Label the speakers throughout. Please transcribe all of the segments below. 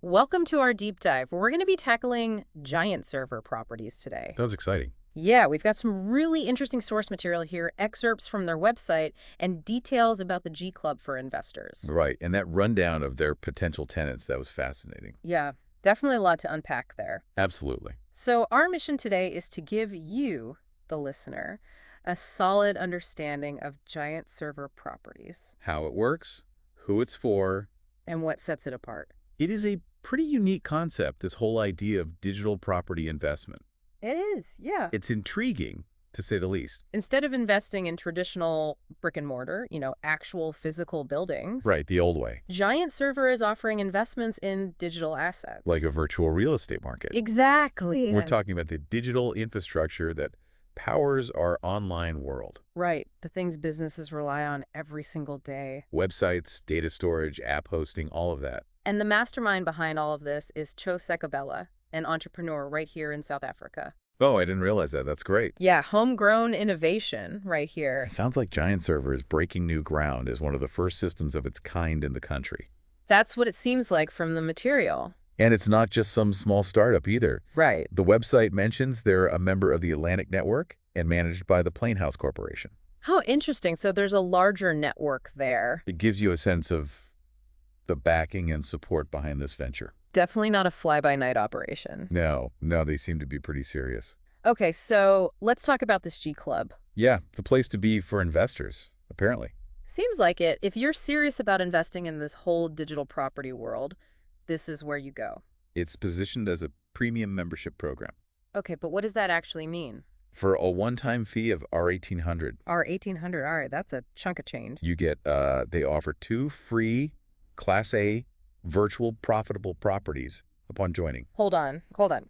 Speaker 1: Welcome to our deep dive. We're going to be tackling Giantserver properties today.
Speaker 2: That was exciting.
Speaker 1: Yeah, we've got some really interesting source material here, excerpts from their website, and details about the G Club for investors.
Speaker 2: Right, and that rundown of their potential tenants, that was fascinating.
Speaker 1: Yeah, definitely a lot to unpack there.
Speaker 2: Absolutely.
Speaker 1: So our mission today is to give you, the listener, a solid understanding of Giantserver properties.
Speaker 2: How it works, who it's for.
Speaker 1: And what sets it apart.
Speaker 2: It is a pretty unique concept, this whole idea of digital property investment.
Speaker 1: It is, yeah.
Speaker 2: It's intriguing, to say the least.
Speaker 1: Instead of investing in traditional brick and mortar, actual physical buildings.
Speaker 2: Right, the old way.
Speaker 1: Giantserver is offering investments in digital assets.
Speaker 2: Like a virtual real estate market.
Speaker 1: Exactly.
Speaker 2: We're talking about the digital infrastructure that powers our online world.
Speaker 1: Right, the things businesses rely on every single day.
Speaker 2: Websites, data storage, app hosting, all of that.
Speaker 1: And the mastermind behind all of this is Chocast, an entrepreneur right here in South Africa.
Speaker 2: Oh, I didn't realize that. That's great.
Speaker 1: Yeah, homegrown innovation right here.
Speaker 2: It sounds like Giantserver is breaking new ground as one of the first systems of its kind in the country.
Speaker 1: That's what it seems like from the material.
Speaker 2: And it's not just some small startup either.
Speaker 1: Right.
Speaker 2: The website mentions they're a member of the Atlantic Network and managed by the Plainhouse Corporation.
Speaker 1: How interesting. So there's a larger network there.
Speaker 2: It gives you a sense of the backing and support behind this venture.
Speaker 1: Definitely not a fly-by-night operation.
Speaker 2: No, they seem to be pretty serious.
Speaker 1: Okay, so let's talk about this G Club.
Speaker 2: Yeah, the place to be for investors, apparently.
Speaker 1: Seems like it. If you're serious about investing in this whole digital property world, this is where you go.
Speaker 2: It's positioned as a premium membership program.
Speaker 1: Okay, but what does that actually mean?
Speaker 2: For a one-time fee of R1800.
Speaker 1: R1800, all right, that's a chunk of change.
Speaker 2: You get, they offer 2 free Class A virtual profitable properties upon joining.
Speaker 1: Hold on.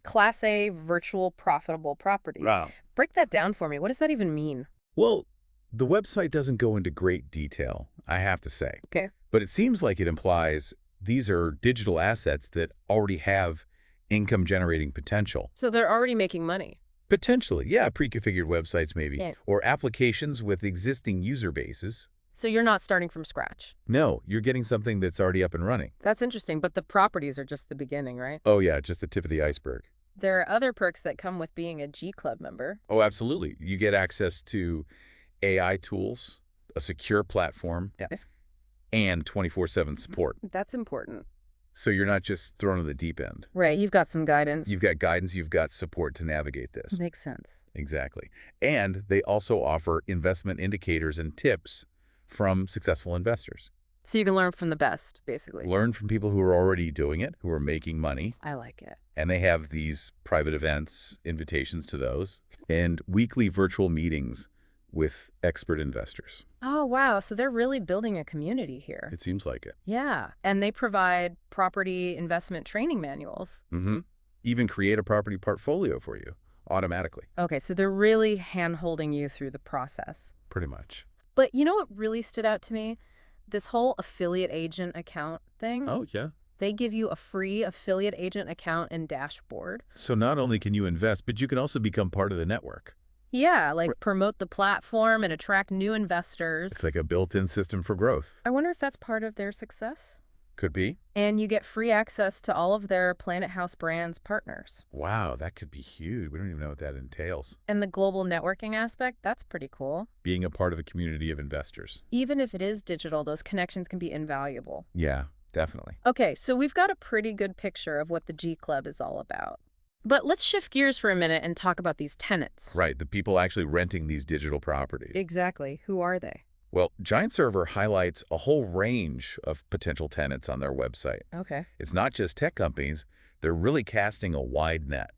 Speaker 1: Class A virtual profitable properties.
Speaker 2: Wow.
Speaker 1: Break that down for me. What does that even mean?
Speaker 2: Well, the website doesn't go into great detail, I have to say.
Speaker 1: Okay.
Speaker 2: But it seems like it implies these are digital assets that already have income-generating potential.
Speaker 1: So they're already making money.
Speaker 2: Potentially, yeah, pre-configured websites maybe,
Speaker 1: Yeah.
Speaker 2: or applications with existing user bases.
Speaker 1: So you're not starting from scratch.
Speaker 2: No, you're getting something that's already up and running.
Speaker 1: That's interesting, but the properties are just the beginning, right?
Speaker 2: Oh yeah, just the tip of the iceberg.
Speaker 1: There are other perks that come with being a G Club member.
Speaker 2: Oh, absolutely. You get access to AI tools, a secure platform,
Speaker 1: Yeah.
Speaker 2: and 24/7 support.
Speaker 1: That's important.
Speaker 2: So you're not just thrown in the deep end.
Speaker 1: Right, you've got some guidance.
Speaker 2: You've got guidance, you've got support to navigate this.
Speaker 1: Makes sense.
Speaker 2: Exactly. And they also offer investment indicators and tips from successful investors.
Speaker 1: So you can learn from the best, basically.
Speaker 2: Learn from people who are already doing it, who are making money.
Speaker 1: I like it.
Speaker 2: And they have these private events, invitations to those, and weekly virtual meetings with expert investors.
Speaker 1: Oh, wow. So they're really building a community here.
Speaker 2: It seems like it.
Speaker 1: Yeah. And they provide property investment training manuals.
Speaker 2: Mm-hmm. Even create a property portfolio for you automatically.
Speaker 1: Okay, so they're really hand-holding you through the process.
Speaker 2: Pretty much.
Speaker 1: But you know what really stood out to me? This whole affiliate agent account thing.
Speaker 2: Oh, yeah.
Speaker 1: They give you a free affiliate agent account and dashboard.
Speaker 2: So not only can you invest, but you can also become part of the network.
Speaker 1: Yeah, like promote the platform and attract new investors.
Speaker 2: It's like a built-in system for growth.
Speaker 1: I wonder if that's part of their success.
Speaker 2: Could be.
Speaker 1: And you get free access to all of their Planet House Brands partners.
Speaker 2: Wow, that could be huge. We don't even know what that entails.
Speaker 1: And the global networking aspect, that's pretty cool.
Speaker 2: Being a part of a community of investors.
Speaker 1: Even if it is digital, those connections can be invaluable.
Speaker 2: Yeah, definitely.
Speaker 1: Okay, so we've got a pretty good picture of what the G Club is all about. But let's shift gears for a minute and talk about these tenants.
Speaker 2: Right, the people actually renting these digital properties.
Speaker 1: Exactly. Who are they?
Speaker 2: Well, Giantserver highlights a whole range of potential tenants on their website.
Speaker 1: Okay.
Speaker 2: It's not just tech companies. They're really casting a wide net.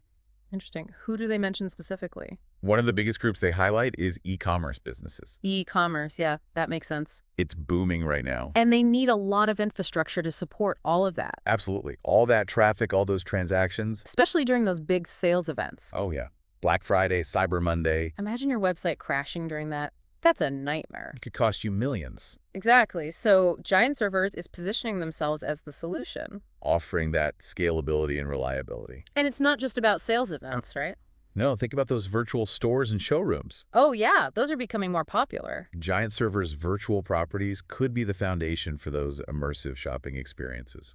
Speaker 1: Interesting. Who do they mention specifically?
Speaker 2: One of the biggest groups they highlight is e-commerce businesses.
Speaker 1: E-commerce, yeah, that makes sense.
Speaker 2: It's booming right now.
Speaker 1: And they need a lot of infrastructure to support all of that.
Speaker 2: Absolutely. All that traffic, all those transactions.
Speaker 1: Especially during those big sales events.
Speaker 2: Oh, yeah. Black Friday, Cyber Monday.
Speaker 1: Imagine your website crashing during that. That's a nightmare.
Speaker 2: It could cost you millions.
Speaker 1: Exactly. So Giantserver is positioning themselves as the solution.
Speaker 2: Offering that scalability and reliability.
Speaker 1: And it's not just about sales events, right?
Speaker 2: No, think about those virtual stores and showrooms.
Speaker 1: Oh, yeah. Those are becoming more popular.
Speaker 2: Giantserver's virtual properties could be the foundation for those immersive shopping experiences.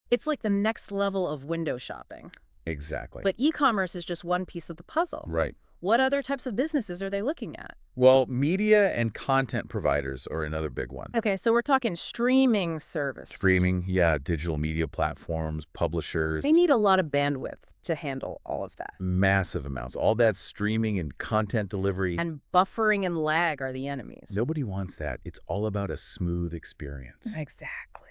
Speaker 1: It's like the next level of window shopping.
Speaker 2: Exactly.
Speaker 1: But e-commerce is just one piece of the puzzle.
Speaker 2: Right.
Speaker 1: What other types of businesses are they looking at?
Speaker 2: Well, media and content providers are another big one.
Speaker 1: Okay, so we're talking streaming service.
Speaker 2: Streaming, yeah, digital media platforms, publishers.
Speaker 1: They need a lot of bandwidth to handle all of that.
Speaker 2: Massive amounts. All that streaming and content delivery.
Speaker 1: And buffering and lag are the enemies.
Speaker 2: Nobody wants that. It's all about a smooth experience.
Speaker 1: Exactly.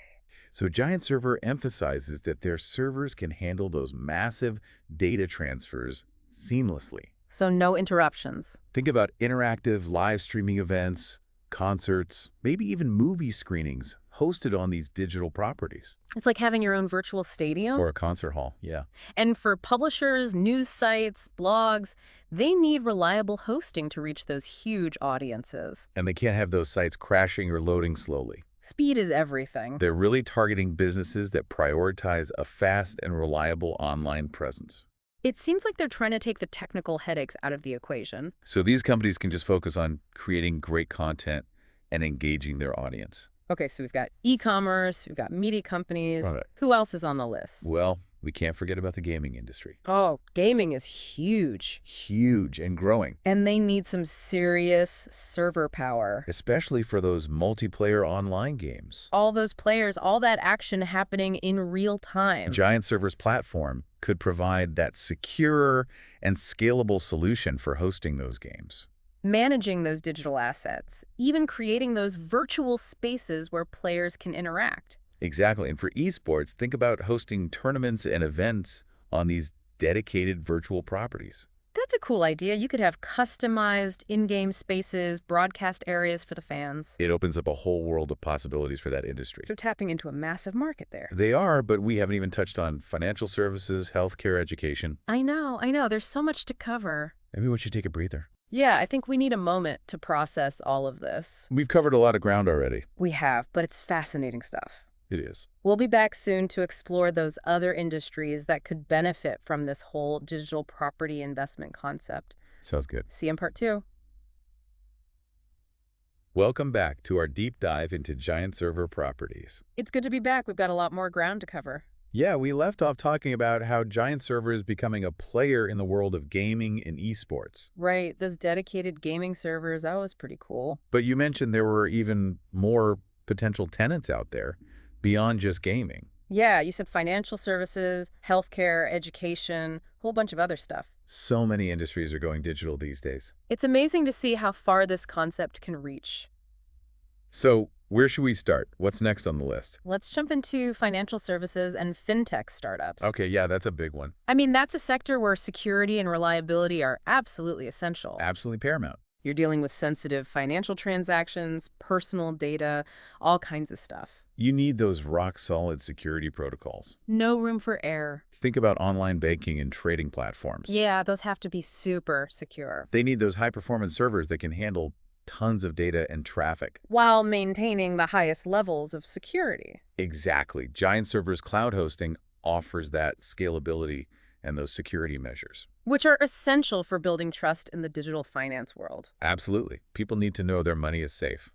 Speaker 2: So Giantserver emphasizes that their servers can handle those massive data transfers seamlessly.
Speaker 1: So no interruptions.
Speaker 2: Think about interactive live streaming events, concerts, maybe even movie screenings hosted on these digital properties.
Speaker 1: It's like having your own virtual stadium.
Speaker 2: Or a concert hall, yeah.
Speaker 1: And for publishers, news sites, blogs, they need reliable hosting to reach those huge audiences.
Speaker 2: And they can't have those sites crashing or loading slowly.
Speaker 1: Speed is everything.
Speaker 2: They're really targeting businesses that prioritize a fast and reliable online presence.
Speaker 1: It seems like they're trying to take the technical headaches out of the equation.
Speaker 2: So these companies can just focus on creating great content and engaging their audience.
Speaker 1: Okay, so we've got e-commerce, we've got media companies.
Speaker 2: Right.
Speaker 1: Who else is on the list?
Speaker 2: Well, we can't forget about the gaming industry.
Speaker 1: Oh, gaming is huge.
Speaker 2: Huge and growing.
Speaker 1: And they need some serious server power.
Speaker 2: Especially for those multiplayer online games.
Speaker 1: All those players, all that action happening in real time.
Speaker 2: Giantserver's platform could provide that secure and scalable solution for hosting those games.
Speaker 1: Managing those digital assets, even creating those virtual spaces where players can interact.
Speaker 2: Exactly. And for esports, think about hosting tournaments and events on these dedicated virtual properties.
Speaker 1: That's a cool idea. You could have customized in-game spaces, broadcast areas for the fans.
Speaker 2: It opens up a whole world of possibilities for that industry.
Speaker 1: They're tapping into a massive market there.
Speaker 2: They are, but we haven't even touched on financial services, healthcare, education.
Speaker 1: I know. There's so much to cover.
Speaker 2: Maybe we should take a breather.
Speaker 1: Yeah, I think we need a moment to process all of this.
Speaker 2: We've covered a lot of ground already.
Speaker 1: We have, but it's fascinating stuff.
Speaker 2: It is.
Speaker 1: We'll be back soon to explore those other industries that could benefit from this whole digital property investment concept.
Speaker 2: Sounds good.
Speaker 1: See you in part 2.
Speaker 2: Welcome back to our deep dive into Giantserver properties.
Speaker 1: It's good to be back. We've got a lot more ground to cover.
Speaker 2: Yeah, we left off talking about how Giantserver is becoming a player in the world of gaming and esports.
Speaker 1: Right, those dedicated gaming servers, that was pretty cool.
Speaker 2: But you mentioned there were even more potential tenants out there beyond just gaming.
Speaker 1: Yeah, you said financial services, healthcare, education, a whole bunch of other stuff.
Speaker 2: So many industries are going digital these days.
Speaker 1: It's amazing to see how far this concept can reach.
Speaker 2: So, where should we start? What's next on the list?
Speaker 1: Let's jump into financial services and fintech startups.
Speaker 2: Okay, yeah, that's a big one.
Speaker 1: That's a sector where security and reliability are absolutely essential.
Speaker 2: Absolutely paramount.
Speaker 1: You're dealing with sensitive financial transactions, personal data, all kinds of stuff.
Speaker 2: You need those rock-solid security protocols.
Speaker 1: No room for error.
Speaker 2: Think about online banking and trading platforms.
Speaker 1: Yeah, those have to be super secure.
Speaker 2: They need those high-performance servers that can handle tons of data and traffic.
Speaker 1: While maintaining the highest levels of security.
Speaker 2: Exactly. Giantserver's cloud hosting offers that scalability and those security measures.
Speaker 1: Which are essential for building trust in the digital finance world.
Speaker 2: Absolutely. People need to know their money is safe.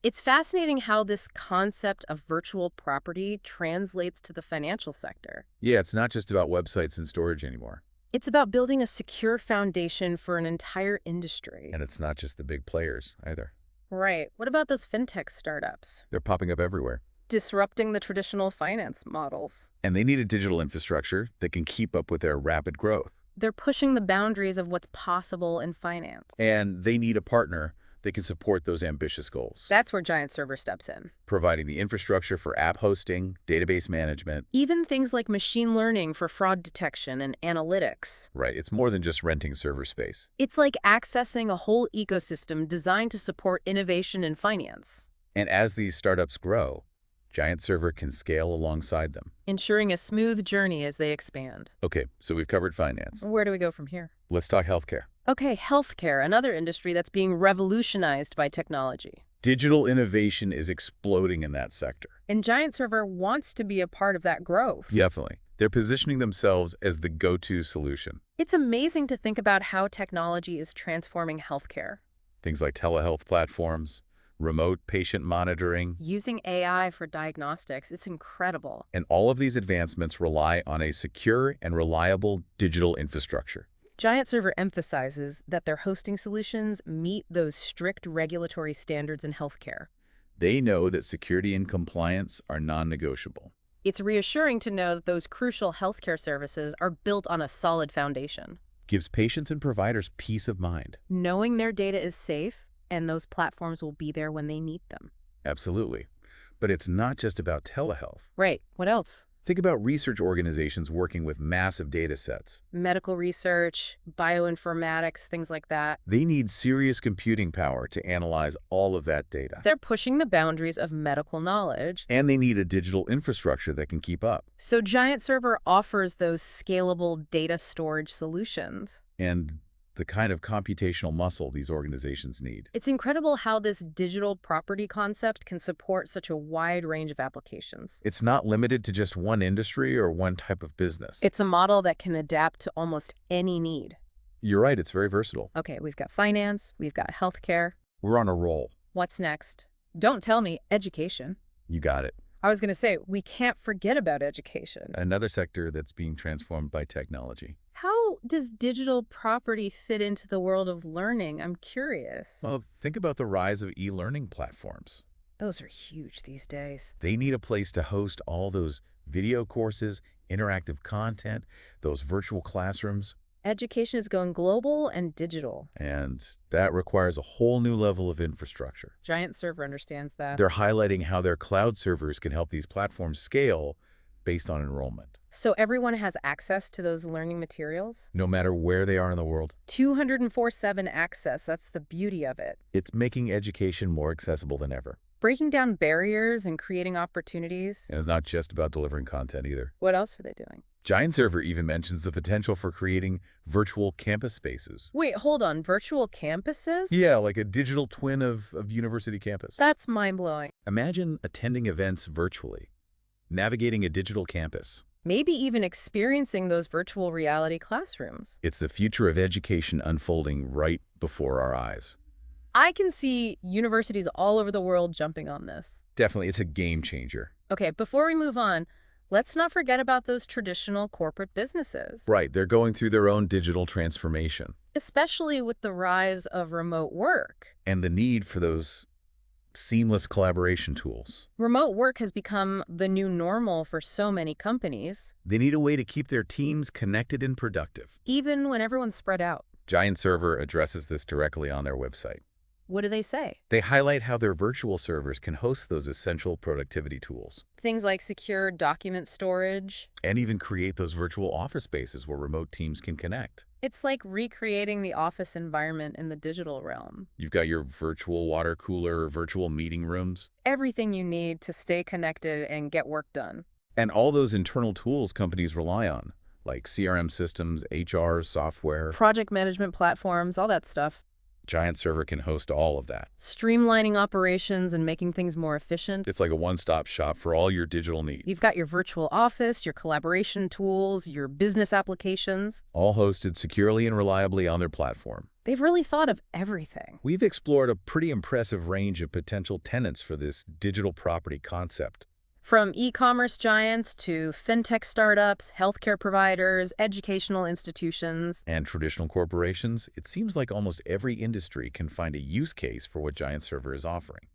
Speaker 1: It's fascinating how this concept of virtual property translates to the financial sector.
Speaker 2: Yeah, it's not just about websites and storage anymore.
Speaker 1: It's about building a secure foundation for an entire industry.
Speaker 2: And it's not just the big players either.
Speaker 1: Right. What about those fintech startups?
Speaker 2: They're popping up everywhere.
Speaker 1: Disrupting the traditional finance models.
Speaker 2: And they need a digital infrastructure that can keep up with their rapid growth.
Speaker 1: They're pushing the boundaries of what's possible in finance.
Speaker 2: And they need a partner that can support those ambitious goals.
Speaker 1: That's where Giantserver steps in.
Speaker 2: Providing the infrastructure for app hosting, database management.
Speaker 1: Even things like machine learning for fraud detection and analytics.
Speaker 2: Right. It's more than just renting server space.
Speaker 1: It's like accessing a whole ecosystem designed to support innovation in finance.
Speaker 2: And as these startups grow, Giantserver can scale alongside them.
Speaker 1: Ensuring a smooth journey as they expand.
Speaker 2: Okay, so we've covered finance.
Speaker 1: Where do we go from here?
Speaker 2: Let's talk healthcare.
Speaker 1: Okay, healthcare, another industry that's being revolutionized by technology.
Speaker 2: Digital innovation is exploding in that sector.
Speaker 1: And Giantserver wants to be a part of that growth.
Speaker 2: Definitely. They're positioning themselves as the go-to solution.
Speaker 1: It's amazing to think about how technology is transforming healthcare.
Speaker 2: Things like telehealth platforms, remote patient monitoring,
Speaker 1: Using AI for diagnostics, it's incredible.
Speaker 2: and all of these advancements rely on a secure and reliable digital infrastructure.
Speaker 1: Giantserver emphasizes that their hosting solutions meet those strict regulatory standards in healthcare.
Speaker 2: They know that security and compliance are non-negotiable.
Speaker 1: It's reassuring to know that those crucial healthcare services are built on a solid foundation.
Speaker 2: Gives patients and providers peace of mind.
Speaker 1: Knowing their data is safe and those platforms will be there when they need them.
Speaker 2: Absolutely. But it's not just about telehealth.
Speaker 1: Right. What else?
Speaker 2: Think about research organizations working with massive data sets.
Speaker 1: Medical research, bioinformatics, things like that.
Speaker 2: They need serious computing power to analyze all of that data.
Speaker 1: They're pushing the boundaries of medical knowledge.
Speaker 2: And they need a digital infrastructure that can keep up.
Speaker 1: So Giantserver offers those scalable data storage solutions.
Speaker 2: And the kind of computational muscle these organizations need.
Speaker 1: It's incredible how this digital property concept can support such a wide range of applications.
Speaker 2: It's not limited to just one industry or one type of business.
Speaker 1: It's a model that can adapt to almost any need.
Speaker 2: You're right, it's very versatile.
Speaker 1: Okay, we've got finance, we've got healthcare.
Speaker 2: We're on a roll.
Speaker 1: What's next? Don't tell me education.
Speaker 2: You got it.
Speaker 1: I was going to say, we can't forget about education.
Speaker 2: Another sector that's being transformed by technology.
Speaker 1: How does digital property fit into the world of learning? I'm curious.
Speaker 2: Well, think about the rise of e-learning platforms.
Speaker 1: Those are huge these days.
Speaker 2: They need a place to host all those video courses, interactive content, those virtual classrooms.
Speaker 1: Education is going global and digital.
Speaker 2: And that requires a whole new level of infrastructure.
Speaker 1: Giantserver understands that.
Speaker 2: They're highlighting how their cloud servers can help these platforms scale based on enrollment.
Speaker 1: So everyone has access to those learning materials?
Speaker 2: No matter where they are in the world.
Speaker 1: 204/7 access, that's the beauty of it.
Speaker 2: It's making education more accessible than ever.
Speaker 1: Breaking down barriers and creating opportunities.
Speaker 2: And it's not just about delivering content either.
Speaker 1: What else are they doing?
Speaker 2: Giantserver even mentions the potential for creating virtual campus spaces.
Speaker 1: Wait, hold on. Virtual campuses?
Speaker 2: Yeah, like a digital twin of university campus.
Speaker 1: That's mind-blowing.
Speaker 2: Imagine attending events virtually, navigating a digital campus.
Speaker 1: Maybe even experiencing those virtual reality classrooms.
Speaker 2: It's the future of education unfolding right before our eyes.
Speaker 1: I can see universities all over the world jumping on this.
Speaker 2: Definitely, it's a game changer.
Speaker 1: Okay, before we move on, let's not forget about those traditional corporate businesses.
Speaker 2: Right, they're going through their own digital transformation.
Speaker 1: Especially with the rise of remote work.
Speaker 2: And the need for those seamless collaboration tools.
Speaker 1: Remote work has become the new normal for so many companies.
Speaker 2: They need a way to keep their teams connected and productive.
Speaker 1: Even when everyone's spread out.
Speaker 2: Giantserver addresses this directly on their website.
Speaker 1: What do they say?
Speaker 2: They highlight how their virtual servers can host those essential productivity tools.
Speaker 1: Things like secure document storage.
Speaker 2: And even create those virtual office spaces where remote teams can connect.
Speaker 1: It's like recreating the office environment in the digital realm.
Speaker 2: You've got your virtual water cooler, virtual meeting rooms.
Speaker 1: Everything you need to stay connected and get work done.
Speaker 2: And all those internal tools companies rely on, like CRM systems, HR, software.
Speaker 1: Project management platforms, all that stuff.
Speaker 2: Giantserver can host all of that.
Speaker 1: Streamlining operations and making things more efficient.
Speaker 2: It's like a one-stop shop for all your digital needs.
Speaker 1: You've got your virtual office, your collaboration tools, your business applications.
Speaker 2: All hosted securely and reliably on their platform.
Speaker 1: They've really thought of everything.
Speaker 2: We've explored a pretty impressive range of potential tenants for this digital property concept.
Speaker 1: From e-commerce giants to fintech startups, healthcare providers, educational institutions.
Speaker 2: And traditional corporations, it seems like almost every industry can find a use case for what Giantserver is offering.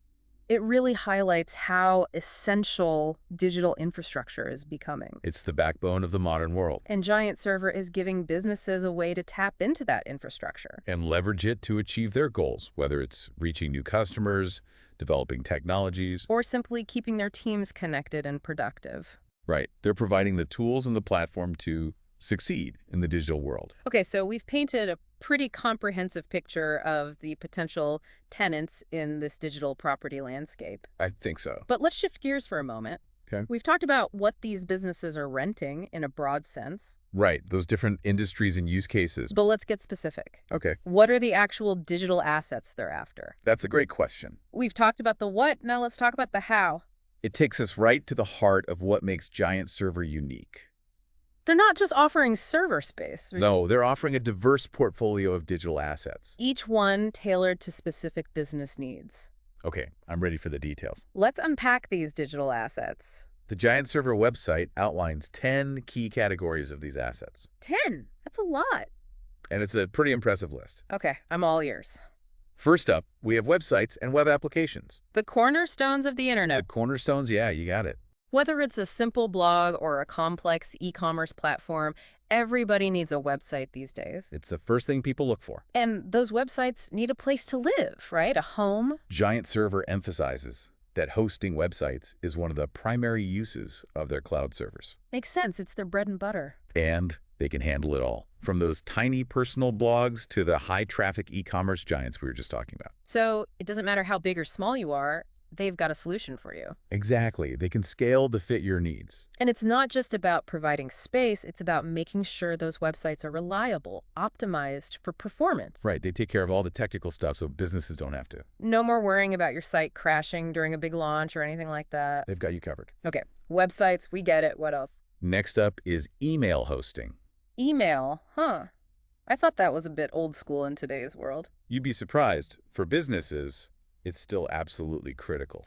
Speaker 1: It really highlights how essential digital infrastructure is becoming.
Speaker 2: It's the backbone of the modern world.
Speaker 1: And Giantserver is giving businesses a way to tap into that infrastructure.
Speaker 2: And leverage it to achieve their goals, whether it's reaching new customers, developing technologies,
Speaker 1: or simply keeping their teams connected and productive.
Speaker 2: Right. They're providing the tools and the platform to succeed in the digital world.
Speaker 1: Okay, so we've painted a pretty comprehensive picture of the potential tenants in this digital property landscape.
Speaker 2: I think so.
Speaker 1: But let's shift gears for a moment.
Speaker 2: Okay.
Speaker 1: We've talked about what these businesses are renting in a broad sense.
Speaker 2: Right. Those different industries and use cases.
Speaker 1: But let's get specific.
Speaker 2: Okay.
Speaker 1: What are the actual digital assets they're after?
Speaker 2: That's a great question.
Speaker 1: We've talked about the what, now let's talk about the how.
Speaker 2: It takes us right to the heart of what makes Giantserver unique.
Speaker 1: They're not just offering server space.
Speaker 2: No, they're offering a diverse portfolio of digital assets.
Speaker 1: Each one tailored to specific business needs.
Speaker 2: Okay, I'm ready for the details.
Speaker 1: Let's unpack these digital assets.
Speaker 2: The Giantserver website outlines 10 key categories of these assets.
Speaker 1: 10. That's a lot.
Speaker 2: And it's a pretty impressive list.
Speaker 1: Okay, I'm all ears.
Speaker 2: First up, we have websites and web applications.
Speaker 1: The cornerstones of the
Speaker 2: The
Speaker 1: internet.
Speaker 2: cornerstones, yeah, you got it.
Speaker 1: Whether it's a simple blog or a complex e-commerce platform, everybody needs a website these days.
Speaker 2: It's the first thing people look for.
Speaker 1: And those websites need a place to live, right? A home.
Speaker 2: Giantserver emphasizes that hosting websites is one of the primary uses of their cloud servers.
Speaker 1: Makes sense. It's their bread and butter.
Speaker 2: And they can handle it all, from those tiny personal blogs to the high-traffic e-commerce giants we were just talking about.
Speaker 1: So it doesn't matter how big or small you are, they've got a solution for you.
Speaker 2: Exactly. They can scale to fit your needs.
Speaker 1: And it's not just about providing space, it's about making sure those websites are reliable, optimized for performance.
Speaker 2: Right. They take care of all the technical stuff so businesses don't have to.
Speaker 1: No more worrying about your site crashing during a big launch or anything like that.
Speaker 2: They've got you covered.
Speaker 1: Okay, websites, we get it. What else?
Speaker 2: Next up is email hosting.
Speaker 1: Email, huh? I thought that was a bit old school in today's world.
Speaker 2: You'd be surprised. For businesses, it's still absolutely critical,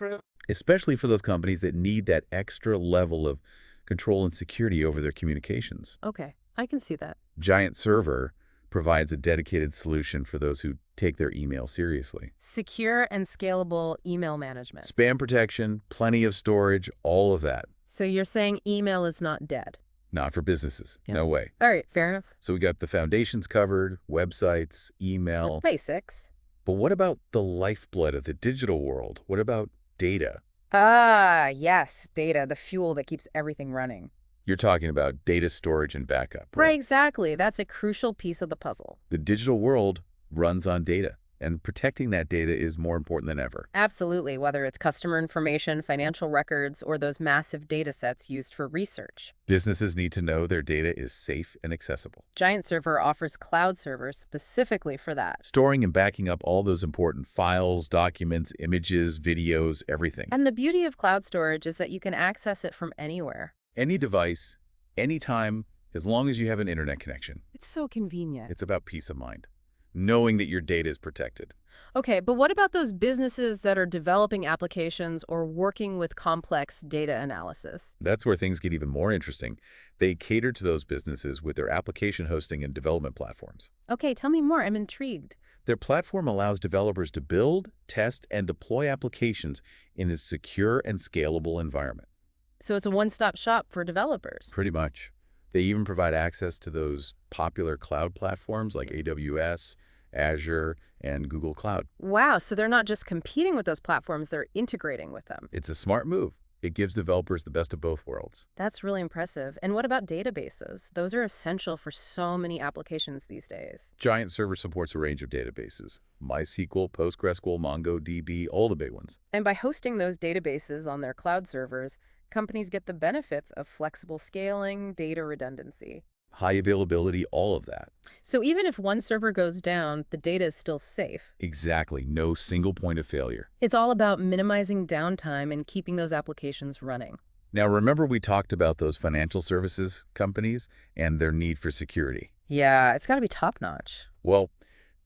Speaker 2: especially for those companies that need that extra level of control and security over their communications.
Speaker 1: Okay, I can see that.
Speaker 2: Giantserver provides a dedicated solution for those who take their email seriously.
Speaker 1: Secure and scalable email management.
Speaker 2: Spam protection, plenty of storage, all of that.
Speaker 1: So you're saying email is not dead?
Speaker 2: Not for businesses.
Speaker 1: Yeah.
Speaker 2: No way.
Speaker 1: All right, fair enough.
Speaker 2: So we got the foundations covered, websites, email.
Speaker 1: Basics.
Speaker 2: But what about the lifeblood of the digital world? What about data?
Speaker 1: Ah, yes, data, the fuel that keeps everything running.
Speaker 2: You're talking about data storage and backup.
Speaker 1: Right, exactly. That's a crucial piece of the puzzle.
Speaker 2: The digital world runs on data, and protecting that data is more important than ever.
Speaker 1: Absolutely, whether it's customer information, financial records, or those massive data sets used for research.
Speaker 2: Businesses need to know their data is safe and accessible.
Speaker 1: Giantserver offers cloud servers specifically for that.
Speaker 2: Storing and backing up all those important files, documents, images, videos, everything.
Speaker 1: And the beauty of cloud storage is that you can access it from anywhere.
Speaker 2: Any device, anytime, as long as you have an internet connection.
Speaker 1: It's so convenient.
Speaker 2: It's about peace of mind, knowing that your data is protected.
Speaker 1: Okay, but what about those businesses that are developing applications or working with complex data analysis?
Speaker 2: That's where things get even more interesting. They cater to those businesses with their application hosting and development platforms.
Speaker 1: Okay, tell me more. I'm intrigued.
Speaker 2: Their platform allows developers to build, test, and deploy applications in a secure and scalable environment.
Speaker 1: So it's a one-stop shop for developers.
Speaker 2: Pretty much. They even provide access to those popular cloud platforms like AWS, Azure, and Google Cloud.
Speaker 1: Wow, so they're not just competing with those platforms, they're integrating with them.
Speaker 2: It's a smart move. It gives developers the best of both worlds.
Speaker 1: That's really impressive. And what about databases? Those are essential for so many applications these days.
Speaker 2: Giantserver supports a range of databases. MySQL, PostgreSQL, MongoDB, all the big ones.
Speaker 1: And by hosting those databases on their cloud servers, companies get the benefits of flexible scaling, data redundancy.
Speaker 2: High availability, all of that.
Speaker 1: So even if one server goes down, the data is still safe.
Speaker 2: Exactly. No single point of failure.
Speaker 1: It's all about minimizing downtime and keeping those applications running.
Speaker 2: Now, remember we talked about those financial services companies and their need for security?
Speaker 1: Yeah, it's got to be top-notch.
Speaker 2: Well,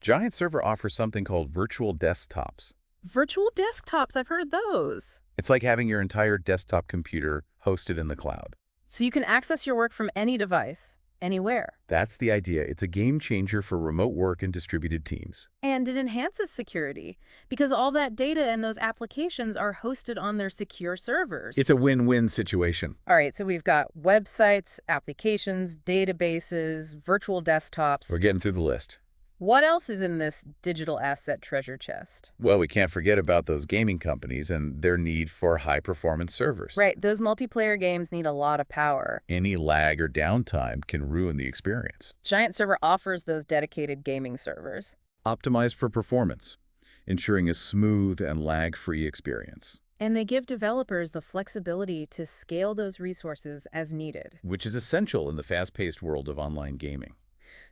Speaker 2: Giantserver offers something called virtual desktops.
Speaker 1: Virtual desktops, I've heard of those.
Speaker 2: It's like having your entire desktop computer hosted in the cloud.
Speaker 1: So you can access your work from any device, anywhere.
Speaker 2: That's the idea. It's a game changer for remote work and distributed teams.
Speaker 1: And it enhances security because all that data and those applications are hosted on their secure servers.
Speaker 2: It's a win-win situation.
Speaker 1: All right, so we've got websites, applications, databases, virtual desktops.
Speaker 2: We're getting through the list.
Speaker 1: What else is in this digital asset treasure chest?
Speaker 2: Well, we can't forget about those gaming companies and their need for high-performance servers.
Speaker 1: Right, those multiplayer games need a lot of power.
Speaker 2: Any lag or downtime can ruin the experience.
Speaker 1: Giantserver offers those dedicated gaming servers.
Speaker 2: Optimized for performance, ensuring a smooth and lag-free experience.
Speaker 1: And they give developers the flexibility to scale those resources as needed.
Speaker 2: Which is essential in the fast-paced world of online gaming.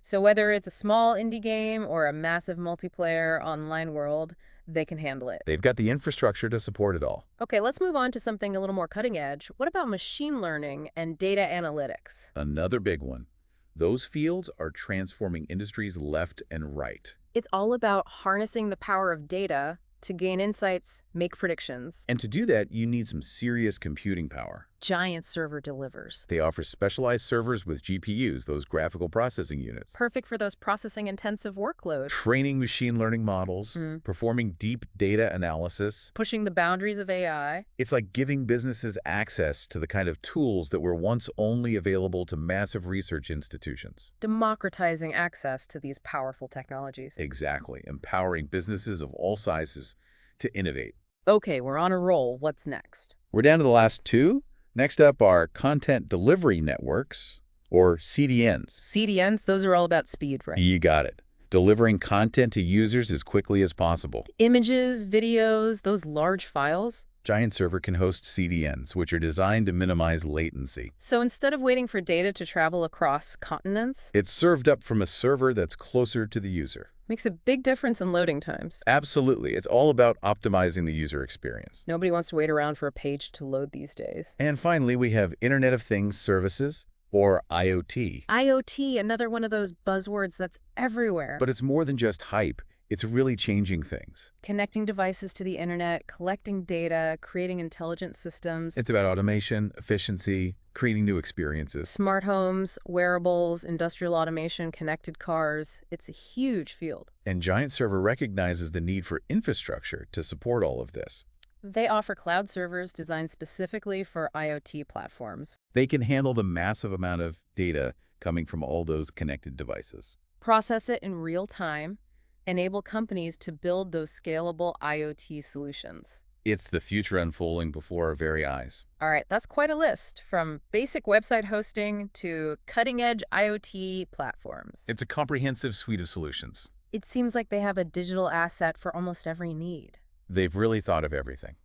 Speaker 1: So whether it's a small indie game or a massive multiplayer online world, they can handle it.
Speaker 2: They've got the infrastructure to support it all.
Speaker 1: Okay, let's move on to something a little more cutting edge. What about machine learning and data analytics?
Speaker 2: Another big one. Those fields are transforming industries left and right.
Speaker 1: It's all about harnessing the power of data to gain insights, make predictions.
Speaker 2: And to do that, you need some serious computing power.
Speaker 1: Giantserver delivers.
Speaker 2: They offer specialized servers with GPUs, those graphical processing units.
Speaker 1: Perfect for those processing-intensive workloads.
Speaker 2: Training machine learning models, performing deep data analysis.
Speaker 1: Pushing the boundaries of AI.
Speaker 2: It's like giving businesses access to the kind of tools that were once only available to massive research institutions.
Speaker 1: Democratizing access to these powerful technologies.
Speaker 2: Exactly, empowering businesses of all sizes to innovate.
Speaker 1: Okay, we're on a roll. What's next?
Speaker 2: We're down to the last two. Next up are content delivery networks, or CDNs.
Speaker 1: CDNs, those are all about speed, right?
Speaker 2: You got it. Delivering content to users as quickly as possible.
Speaker 1: Images, videos, those large files.
Speaker 2: Giantserver can host CDNs, which are designed to minimize latency.
Speaker 1: So instead of waiting for data to travel across continents,
Speaker 2: It's served up from a server that's closer to the user.
Speaker 1: makes a big difference in loading times.
Speaker 2: Absolutely. It's all about optimizing the user experience.
Speaker 1: Nobody wants to wait around for a page to load these days.
Speaker 2: And finally, we have Internet of Things services, or IoT.
Speaker 1: IoT, another one of those buzzwords that's everywhere.
Speaker 2: But it's more than just hype. It's really changing things.
Speaker 1: Connecting devices to the internet, collecting data, creating intelligent systems.
Speaker 2: It's about automation, efficiency, creating new experiences.
Speaker 1: Smart homes, wearables, industrial automation, connected cars. It's a huge field.
Speaker 2: And Giantserver recognizes the need for infrastructure to support all of this.
Speaker 1: They offer cloud servers designed specifically for IoT platforms.
Speaker 2: They can handle the massive amount of data coming from all those connected devices.
Speaker 1: Process it in real time, enable companies to build those scalable IoT solutions.
Speaker 2: It's the future unfolding before our very eyes.
Speaker 1: All right, that's quite a list, from basic website hosting to cutting-edge IoT platforms.
Speaker 2: It's a comprehensive suite of solutions.
Speaker 1: It seems like they have a digital asset for almost every need.
Speaker 2: They've really thought of everything.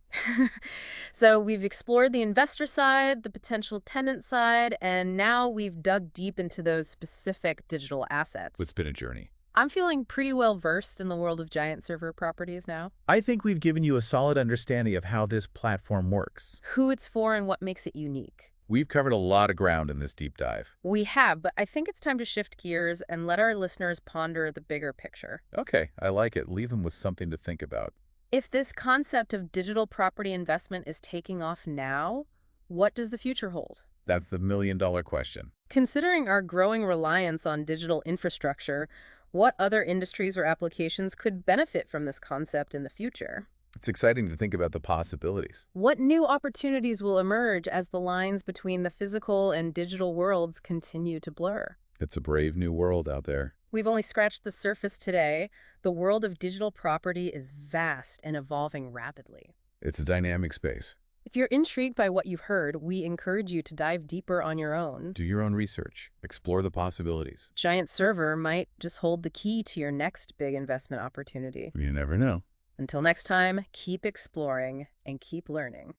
Speaker 1: So we've explored the investor side, the potential tenant side, and now we've dug deep into those specific digital assets.
Speaker 2: It's been a journey.
Speaker 1: I'm feeling pretty well versed in the world of Giantserver properties now.
Speaker 2: I think we've given you a solid understanding of how this platform works.
Speaker 1: Who it's for and what makes it unique.
Speaker 2: We've covered a lot of ground in this deep dive.
Speaker 1: We have, but I think it's time to shift gears and let our listeners ponder the bigger picture.
Speaker 2: Okay, I like it. Leave them with something to think about.
Speaker 1: If this concept of digital property investment is taking off now, what does the future hold?
Speaker 2: That's the million-dollar question.
Speaker 1: Considering our growing reliance on digital infrastructure, what other industries or applications could benefit from this concept in the future?
Speaker 2: It's exciting to think about the possibilities.
Speaker 1: What new opportunities will emerge as the lines between the physical and digital worlds continue to blur?
Speaker 2: It's a brave new world out there.
Speaker 1: We've only scratched the surface today. The world of digital property is vast and evolving rapidly.
Speaker 2: It's a dynamic space.
Speaker 1: If you're intrigued by what you've heard, we encourage you to dive deeper on your own.
Speaker 2: Do your own research. Explore the possibilities.
Speaker 1: Giantserver might just hold the key to your next big investment opportunity.
Speaker 2: You never know.
Speaker 1: Until next time, keep exploring and keep learning.